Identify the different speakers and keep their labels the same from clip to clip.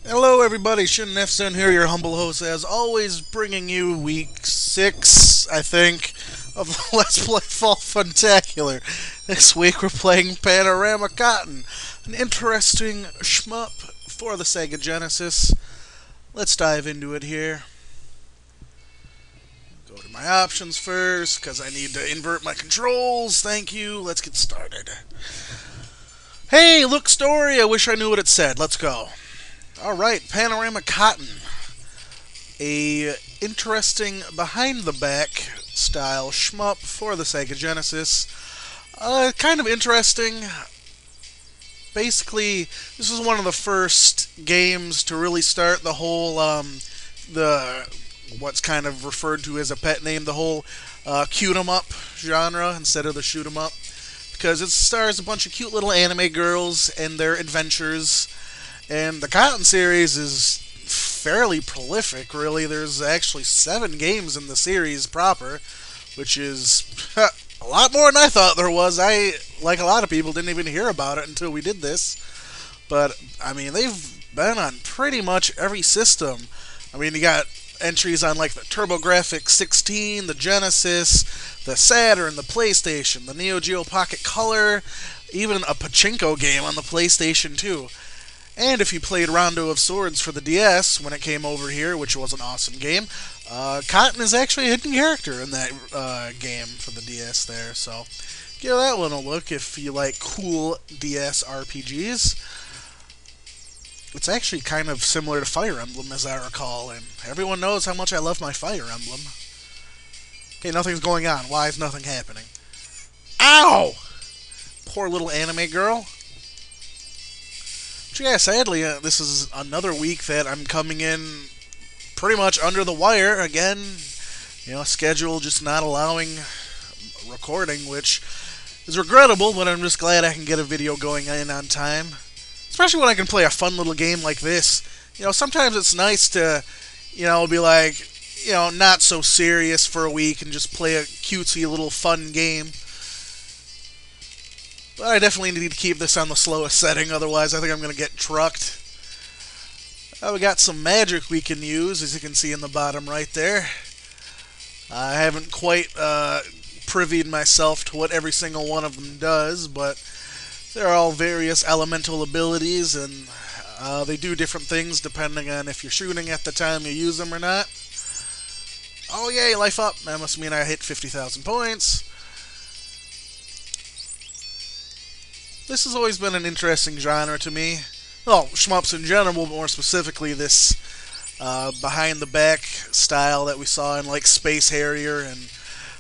Speaker 1: Hello everybody, ShinNefzen here, your humble host, as always, bringing you week 6, I think, of the Let's Play Fall Funtacular. This week we're playing Panorama Cotton, an interesting shmup for the Sega Genesis. Let's dive into it here. Go to my options first, because I need to invert my controls. Thank you. Let's get started. Hey, look, story. I wish I knew what it said. Let's go. Alright, Panorama Cotton. A interesting behind-the-back style shmup for the Sega Genesis. Kind of interesting. Basically, this was one of the first games to really start the whole, what's kind of referred to as a pet name, the whole cute-em-up genre instead of the shoot-em-up. Because it stars a bunch of cute little anime girls and their adventures. And the Cotton series is fairly prolific, really. There's actually 7 games in the series proper, which is a lot more than I thought there was. I, like a lot of people, didn't even hear about it until we did this. But, I mean, they've been on pretty much every system. I mean, you got entries on, like, the TurboGrafx 16, the Genesis, the Saturn, the PlayStation, the Neo Geo Pocket Color, even a pachinko game on the PlayStation 2. And if you played Rondo of Swords for the DS when it came over here, which was an awesome game, Cotton is actually a hidden character in that game for the DS there. So give that one a look if you like cool DS RPGs. It's actually kind of similar to Fire Emblem, as I recall, and everyone knows how much I love my Fire Emblem. Okay, nothing's going on. Why is nothing happening? Ow! Poor little anime girl. Yeah, sadly, this is another week that I'm coming in pretty much under the wire again. You know, schedule just not allowing recording, which is regrettable, but I'm just glad I can get a video going in on time. Especially when I can play a fun little game like this. You know, sometimes it's nice to, you know, be like, you know, not so serious for a week and just play a cutesy little fun game. But I definitely need to keep this on the slowest setting, otherwise I think I'm going to get trucked. We got some magic we can use, as you can see in the bottom right there. I haven't quite privied myself to what every single one of them does, but they're all various elemental abilities, and they do different things depending on if you're shooting at the time you use them or not. Oh yay, life up! That must mean I hit 50,000 points. This has always been an interesting genre to me. Well, shmups in general, but more specifically this behind-the-back style that we saw in like Space Harrier and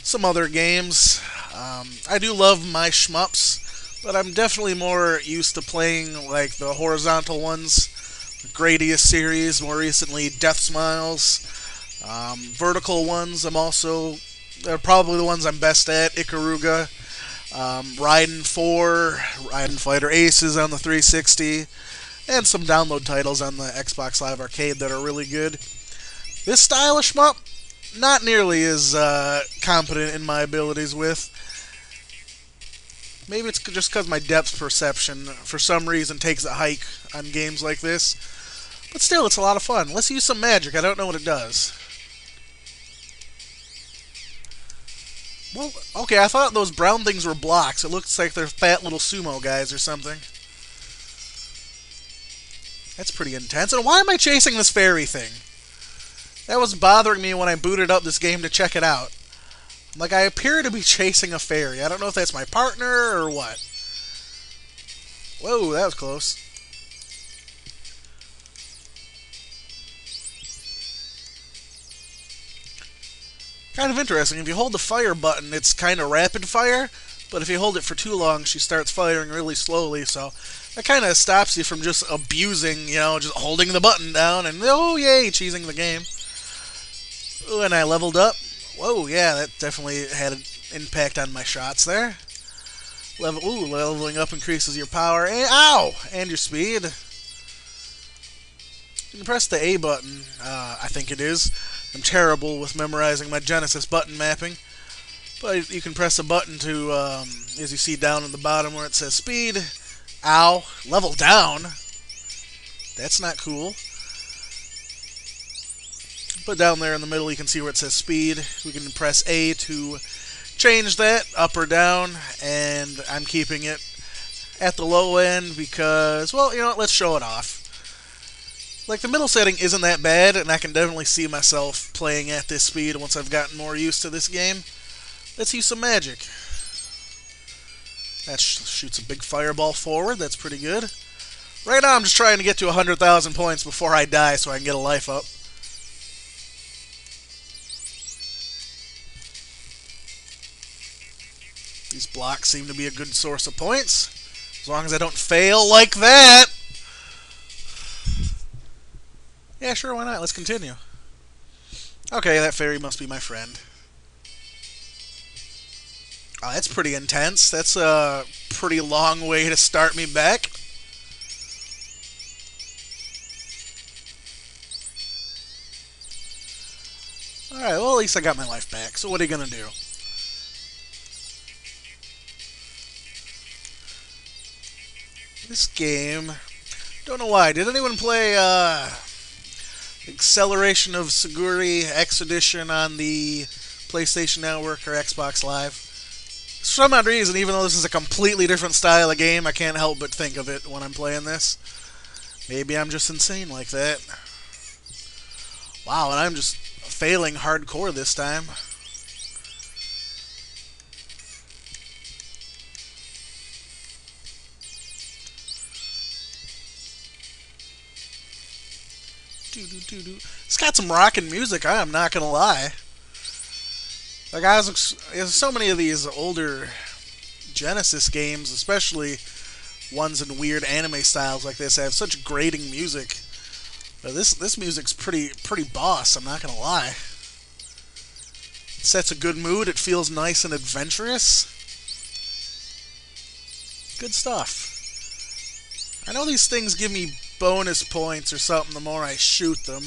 Speaker 1: some other games. I do love my shmups, but I'm definitely more used to playing like the horizontal ones. The Gradius series, more recently Death Smiles. Vertical ones, they're probably the ones I'm best at. Ikaruga. Raiden 4, Raiden Fighter Aces on the 360, and some download titles on the Xbox Live Arcade that are really good. This style of shmup, not nearly as competent in my abilities with. Maybe it's just because my depth perception, for some reason, takes a hike on games like this. But still, it's a lot of fun. Let's use some magic. I don't know what it does. Well, okay, I thought those brown things were blocks. It looks like they're fat little sumo guys or something. That's pretty intense. And why am I chasing this fairy thing? That was bothering me when I booted up this game to check it out. Like, I appear to be chasing a fairy. I don't know if that's my partner or what. Whoa, that was close. Kind of interesting. If you hold the fire button, it's kind of rapid fire, but if you hold it for too long, she starts firing really slowly, so that kind of stops you from just abusing, you know, just holding the button down and, oh yay, cheesing the game. Ooh, and I leveled up. Whoa, yeah, that definitely had an impact on my shots there. Leveling up increases your power, and, ow, and your speed. You can press the A button, I think it is. I'm terrible with memorizing my Genesis button mapping. But you can press a button to, as you see down in the bottom where it says speed. Ow. Level down. That's not cool. But down there in the middle, you can see where it says speed. We can press A to change that up or down, and I'm keeping it at the low end because, well, you know what, let's show it off. Like, the middle setting isn't that bad, and I can definitely see myself playing at this speed once I've gotten more used to this game. Let's use some magic. That shoots a big fireball forward. That's pretty good. Right now, I'm just trying to get to 100,000 points before I die so I can get a life up. These blocks seem to be a good source of points. As long as I don't fail like that. Yeah, sure, why not? Let's continue. Okay, that fairy must be my friend. Oh, that's pretty intense. That's a pretty long way to start me back. Alright, well, at least I got my life back. So what are you going to do? This game... Don't know why. Did anyone play Acceleration of Siguri X Edition on the PlayStation Network or Xbox Live? For some odd reason, even though this is a completely different style of game, I can't help but think of it when I'm playing this. Maybe I'm just insane like that. Wow, and I'm just failing hardcore this time. It's got some rockin' music, I am not gonna lie. Like, there's so many of these older Genesis games, especially ones in weird anime styles like this, have such grating music. But this music's pretty boss, I'm not gonna lie. It sets a good mood, it feels nice and adventurous. Good stuff. I know these things give me bonus points or something the more I shoot them.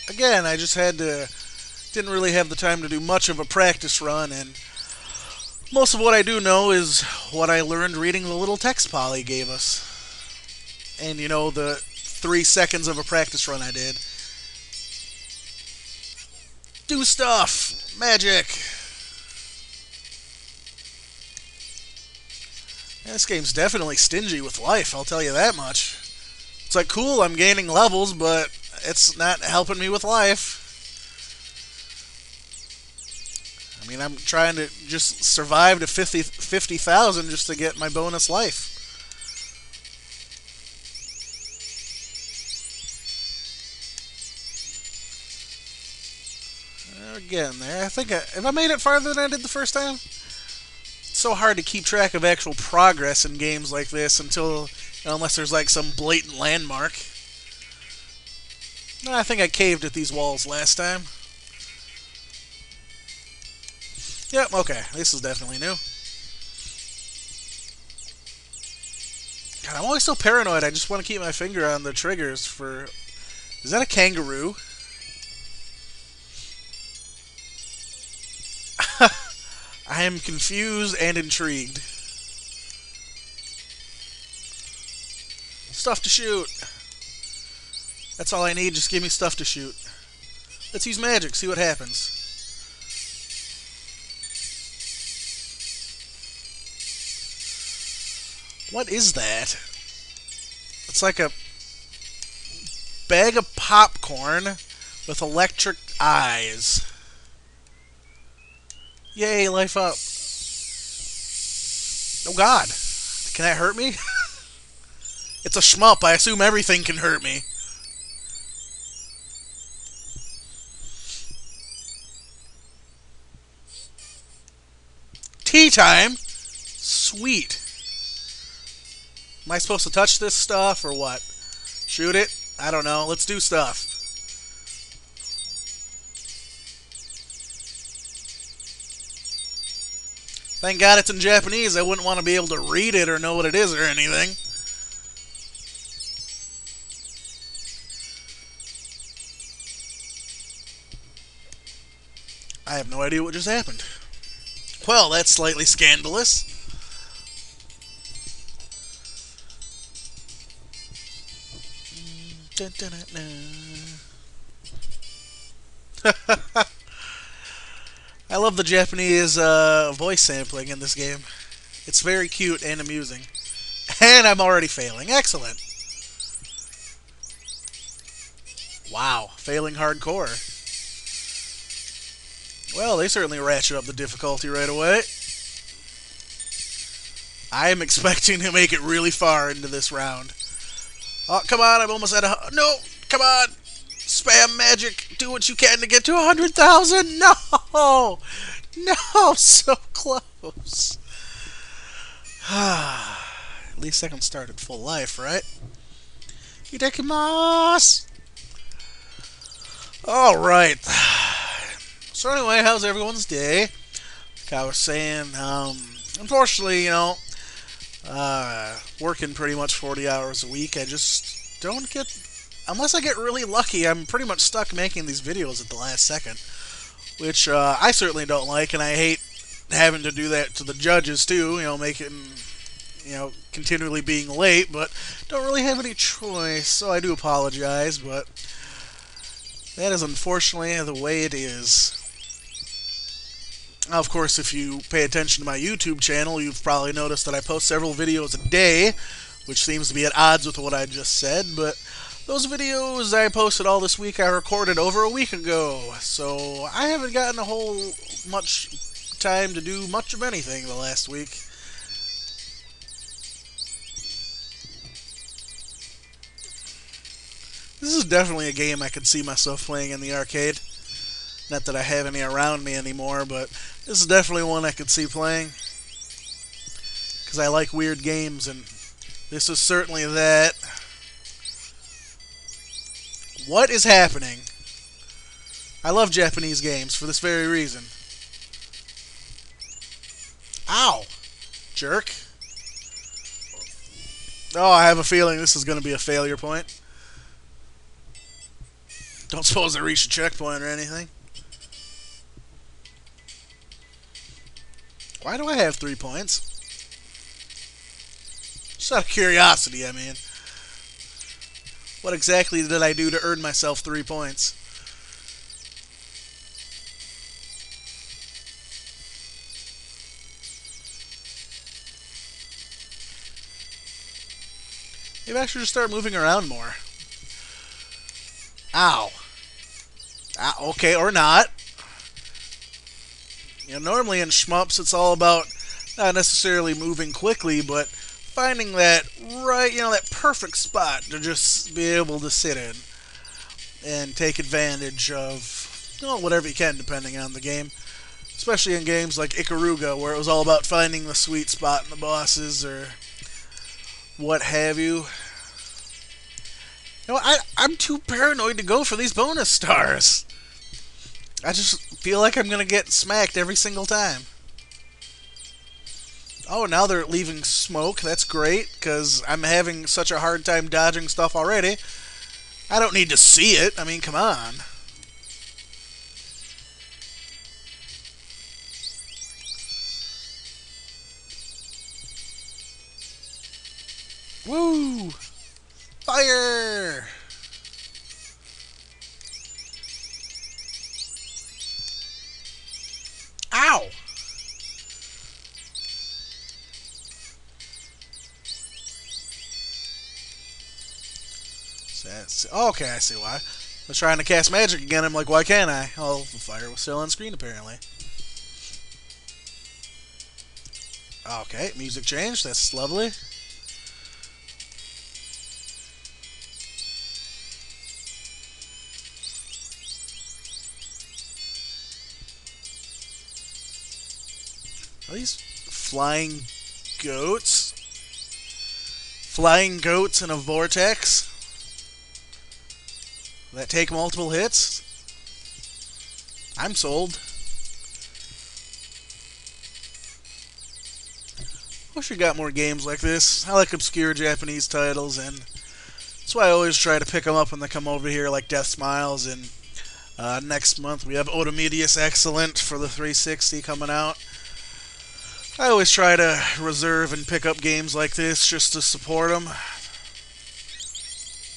Speaker 1: Again, I just didn't really have the time to do much of a practice run, and most of what I do know is what I learned reading the little text Polly gave us. And, you know, the 3 seconds of a practice run I did. Do stuff! Magic! This game's definitely stingy with life, I'll tell you that much. It's like, cool, I'm gaining levels, but it's not helping me with life. I mean, I'm trying to just survive to 50,000 just to get my bonus life. Again, there. I think have I made it farther than I did the first time? It's so hard to keep track of actual progress in games like this until, unless there's like some blatant landmark. No, I think I caved at these walls last time. Yep, okay. This is definitely new. God, I'm always so paranoid. I just want to keep my finger on the triggers for... Is that a kangaroo? I am confused and intrigued. Stuff to shoot. That's all I need. Just give me stuff to shoot. Let's use magic. See what happens. What is that? It's like a bag of popcorn with electric eyes. Yay, life up. Oh god. Can that hurt me? It's a shmup. I assume everything can hurt me. Tea time? Sweet. Am I supposed to touch this stuff or what? Shoot it? I don't know. Let's do stuff. Thank God it's in Japanese. I wouldn't want to be able to read it or know what it is or anything. I have no idea what just happened. Well, that's slightly scandalous. Dun, dun, dun, dun. I love the Japanese voice sampling in this game. It's very cute and amusing. And I'm already failing. Excellent. Wow, failing hardcore. Well, they certainly ratchet up the difficulty right away. I am expecting to make it really far into this round. Oh, come on, I'm almost at a... No, come on. Spam magic. Do what you can to get to 100,000. No. No, so close. At least I can start at full life, right? Itadakimasu. Alright. So anyway, how's everyone's day? Like I was saying, unfortunately, working pretty much 40 hours a week, I just don't get... Unless I get really lucky, I'm pretty much stuck making these videos at the last second. Which I certainly don't like, and I hate having to do that to the judges too, continually being late, but don't really have any choice, so I do apologize, but that is unfortunately the way it is. Now, of course, if you pay attention to my YouTube channel, you've probably noticed that I post several videos a day, which seems to be at odds with what I just said, but those videos I posted all this week I recorded over a week ago, so I haven't gotten a whole much time to do much of anything the last week. This is definitely a game I could see myself playing in the arcade. Not that I have any around me anymore, but this is definitely one I could see playing. Because I like weird games, and this is certainly that. What is happening? I love Japanese games for this very reason. Ow! Jerk. Oh, I have a feeling this is going to be a failure point. Don't suppose I reached a checkpoint or anything. Why do I have 3 points? Just out of curiosity, I mean. What exactly did I do to earn myself 3 points? Maybe I should just start moving around more. Ow. Okay, or not. Normally in shmups it's all about not necessarily moving quickly, but finding that that perfect spot to just be able to sit in and take advantage of whatever you can, depending on the game. Especially in games like Ikaruga, where it was all about finding the sweet spot in the bosses or what have you. I'm too paranoid to go for these bonus stars. I just feel like I'm going to get smacked every single time. Oh, now they're leaving smoke. That's great, because I'm having such a hard time dodging stuff already. I don't need to see it. I mean, come on. Woo! Fire! Ow! Okay, I see why. I was trying to cast magic again. I'm like, why can't I? Oh, the fire was still on screen, apparently. Okay, music changed. That's lovely. Are these flying goats? Flying goats in a vortex that take multiple hits? I'm sold. Wish we got more games like this. I like obscure Japanese titles, and that's why I always try to pick them up when they come over here, like Death Smiles. And next month we have Otomedius Excellent for the 360 coming out. I always try to reserve and pick up games like this just to support them.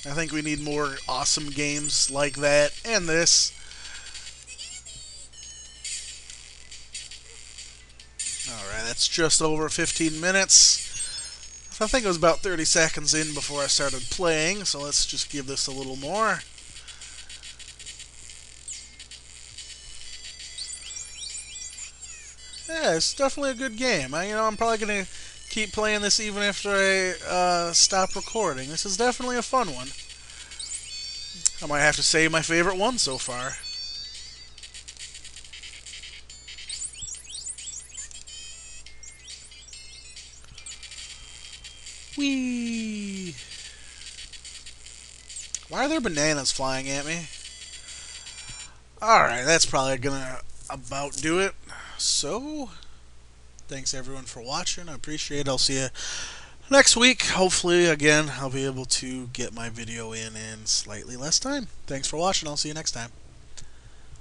Speaker 1: I think we need more awesome games like that, and this. Alright, that's just over 15 minutes. I think it was about 30 seconds in before I started playing, so let's just give this a little more. Yeah, it's definitely a good game. I'm probably going to keep playing this even after I stop recording. This is definitely a fun one. I might have to say my favorite one so far. Whee! Why are there bananas flying at me? Alright, that's probably gonna about do it. So, thanks everyone for watching. I appreciate it. I'll see you next week. Hopefully, again, I'll be able to get my video in slightly less time. Thanks for watching. I'll see you next time.